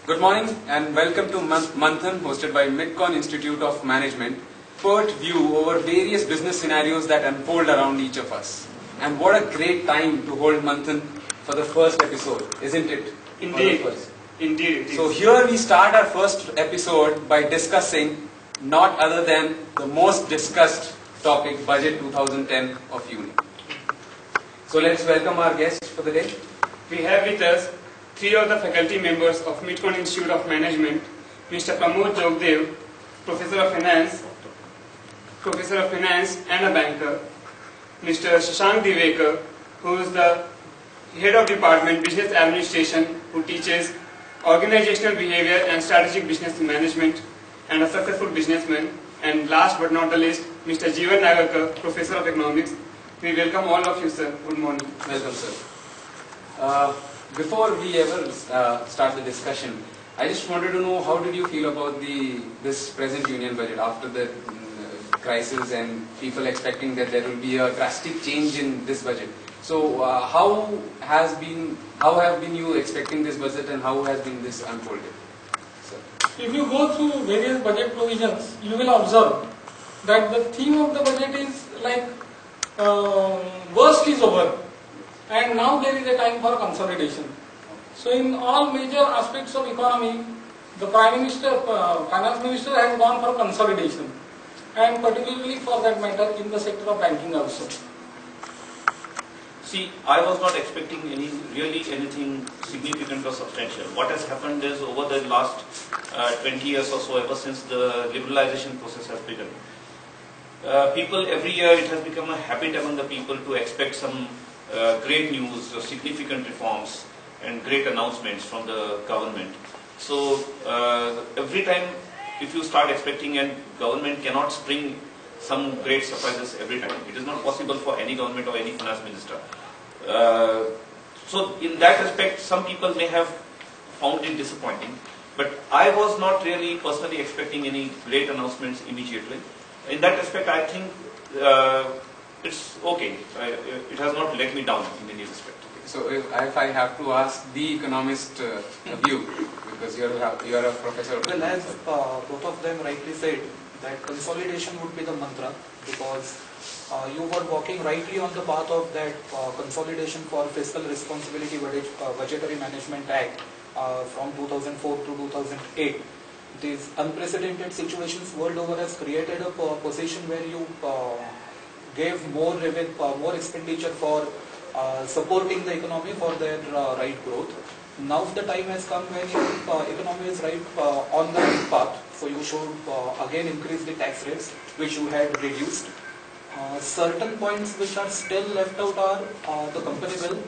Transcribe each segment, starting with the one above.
Good morning and welcome to Manthan, hosted by Midcon Institute of Management. Pert view over various business scenarios that unfold around each of us. And what a great time to hold Manthan for the first episode, isn't it? Indeed. Indeed it is. So here we start our first episode by discussing not other than the most discussed topic, Budget 2010 of Union. So let's welcome our guests for the day. We have with us three of the faculty members of Midcon Institute of Management, Mr. Pramod Jogdev, Professor of Finance and a banker, Mr. Shashank Divekar, who is the Head of Department Business Administration, who teaches organizational behavior and strategic business management and a successful businessman, and last but not the least, Mr. Jeevan Nagarkar, Professor of Economics. We welcome all of you, sir. Good morning. Welcome, sir. Before we ever start the discussion, I just wanted to know how did you feel about this present union budget after the crisis and people expecting that there will be a drastic change in this budget. So how have been you expecting this budget and how has been this unfolded? Sir. If you go through various budget provisions, you will observe that the theme of the budget is like worst is over. And now there is a time for consolidation. So in all major aspects of economy, the Prime Minister, Finance Minister has gone for consolidation. And particularly for that matter in the sector of banking also. See, I was not expecting anything significant or substantial. What has happened is over the last 20 years or so, ever since the liberalization process has begun, people every year, it has become a habit among the people to expect some great news, significant reforms and great announcements from the government. So every time if you start expecting, and government cannot spring some great surprises every time. It is not possible for any government or any finance minister. So in that respect, some people may have found it disappointing. But I was not really personally expecting any great announcements immediately. In that respect, I think it's okay. It has not let me down in any respect. So if I have to ask the economist view, because you are a professor. Well, as both of them rightly said, that consolidation would be the mantra, because you were walking rightly on the path of that consolidation for Fiscal Responsibility Budgetary Management Act from 2004 to 2008. These unprecedented situations world over has created a position where you gave more revenue, more expenditure for supporting the economy for their right growth. Now the time has come when your economy is right on the right path, so you should again increase the tax rates which you had reduced. Certain points which are still left out are the company bill,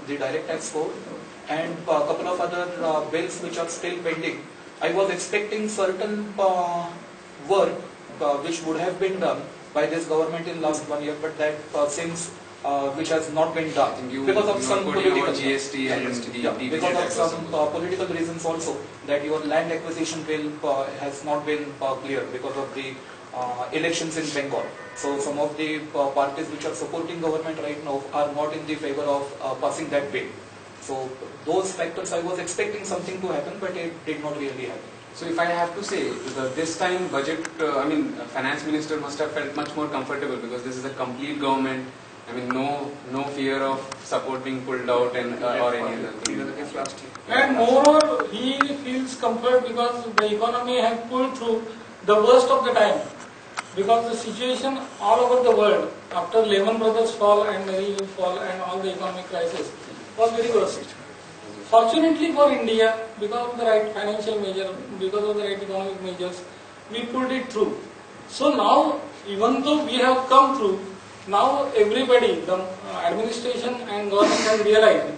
the direct tax code, and a couple of other bills which are still pending. I was expecting certain work which would have been done by this government in last 1 year, but that seems which has not been done because of some political GST and because of some political reasons also, that your land acquisition bill has not been clear because of the elections in Bengal. So some of the parties which are supporting government right now are not in the favor of passing that bill. So those factors, I was expecting something to happen, but it did not really happen. So if I have to say, this time budget, finance minister must have felt much more comfortable because this is a complete government. I mean, no fear of support being pulled out and or any other thing. And moreover, he feels comfort because the economy has pulled through the worst of the time. Because the situation all over the world after Lehman Brothers fall and Merrill fall and all the economic crisis was very worst. Fortunately for India, because of the right financial measure, because of the right economic measures, we pulled it through. So now, even though we have come through, now everybody, the administration and government has realized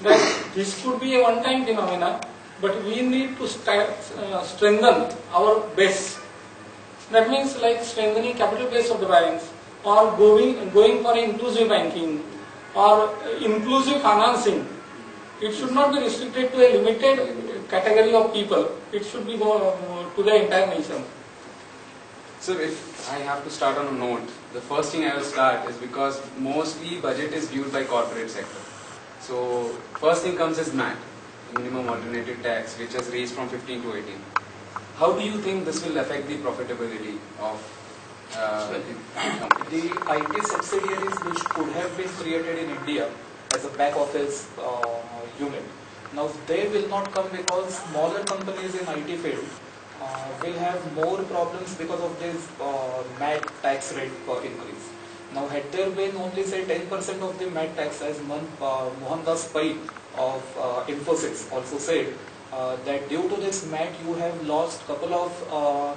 that this could be a one-time phenomena, but we need to strengthen our base. That means like strengthening capital base of the banks, or going for inclusive banking, or inclusive financing. It should not be restricted to a limited category of people. It should be to the entire nation. So if I have to start on a note, the first thing I will start is because mostly budget is viewed by corporate sector. So first thing comes is MAT, minimum alternative tax, which has raised from 15 to 18. How do you think this will affect the profitability of the companies? The IT subsidiaries which could have been created in India as a back office unit, now they will not come because smaller companies in IT field will have more problems because of this MAT tax rate increase. Now had there been only say 10% of the MAT tax, as Mohandas Pai of Infosys also said, that due to this MAT you have lost couple of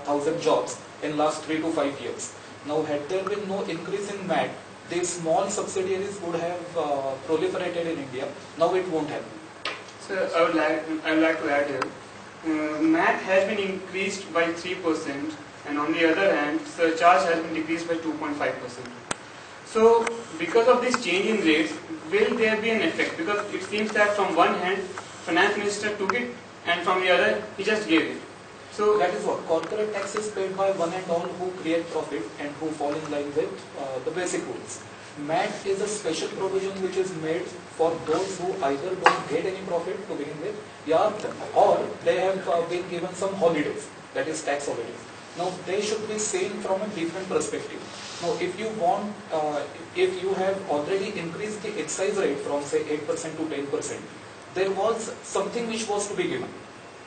thousand jobs in last 3 to 5 years. Now had there been no increase in MAT, these small subsidiaries would have proliferated in India. Now it won't have. So I would like to add here, MAT has been increased by 3%, and on the other hand, surcharge has been decreased by 2.5%. So because of this change in rates, will there be an effect? Because it seems that from one hand, finance minister took it, and from the other, he just gave it. So that is what corporate tax is paid by one and all who create profit and who fall in line with the basic rules. MAT is a special provision which is made for those who either don't get any profit to begin with, or they have been given some holidays, that is tax holidays. Now they should be seen from a different perspective. Now if you want, if you have already increased the excise rate from say 8% to 10%, there was something which was to be given.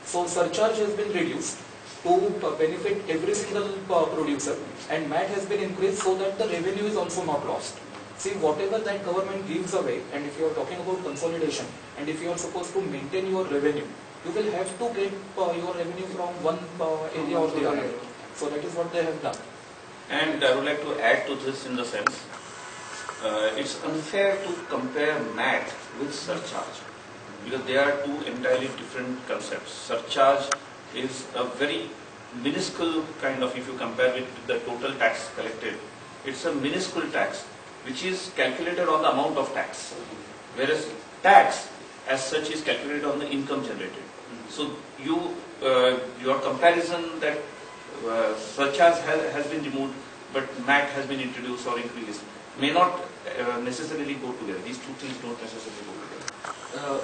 So surcharge has been reduced to benefit every single producer, and MAT has been increased so that the revenue is also not lost. See, whatever that government gives away, and if you are talking about consolidation, and if you are supposed to maintain your revenue, you will have to get your revenue from one area or the other. So that is what they have done. And I would like to add to this in the sense, it's unfair to compare MAT with surcharge, because they are two entirely different concepts. Surcharge is a very minuscule kind of, if you compare it with the total tax collected, it's a minuscule tax which is calculated on the amount of tax, whereas tax as such is calculated on the income generated. So your comparison that surcharge has been removed but MAT has been introduced or increased may not necessarily go together. These two things don't necessarily go together.